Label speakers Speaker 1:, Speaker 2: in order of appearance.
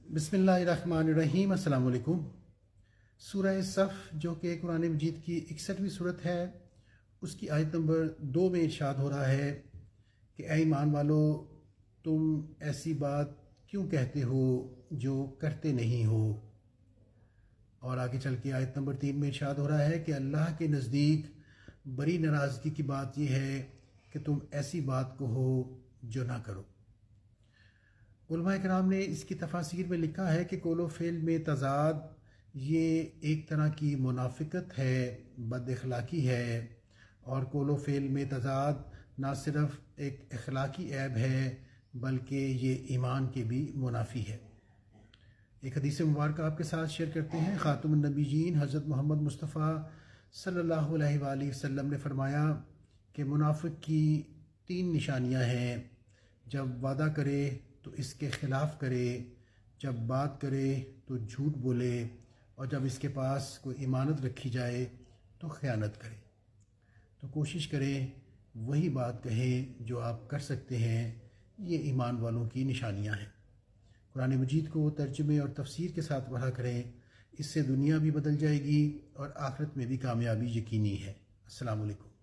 Speaker 1: बिस्मिल्लाहिर्रहमानिर्रहीम। अस्सलाम वालेकुम। सूरह सफ़ जो कि कुरान मजीद की 61वीं सूरत है, उसकी आयत नंबर 2 में इरशाद हो रहा है कि ऐ ईमान वालो, तुम ऐसी बात क्यों कहते हो जो करते नहीं हो। और आगे चल के आयत नंबर 3 में इरशाद हो रहा है कि अल्लाह के नज़दीक बड़ी नाराज़गी की बात यह है कि तुम ऐसी बात कहो जो ना करो। उलमा कराम ने इसकी तफासिर में लिखा है कि कौल व फ़िल में तज़ाद ये एक तरह की मुनाफ़िकत है, बद अखलाक़ी है। और कौल व फ़िल में तज़ाद ना सिर्फ़ एक अखलाक़ी ऐब है बल्कि ये ईमान के भी मुनाफ़ी है। एक हदीस मुबारक आपके साथ शेयर करते हैं। ख़ातमुन नबीयीन हज़रत मोहम्मद मुस्तफ़ा सल्लल्लाहु अलैहि वसल्लम ने फरमाया कि मुनाफ़िक की 3 निशानियां हैं। जब वादा करे तो इसके ख़िलाफ़ करे, जब बात करे तो झूठ बोले, और जब इसके पास कोई इमानत रखी जाए तो ख़यानत करे। तो कोशिश करें वही बात कहें जो आप कर सकते हैं। ये ईमान वालों की निशानियां हैं। कुरान मजीद को तर्जुमे और तफसीर के साथ पढ़ा करें, इससे दुनिया भी बदल जाएगी और आखिरत में भी कामयाबी यकीनी है। अस्सलामु अलैकुम।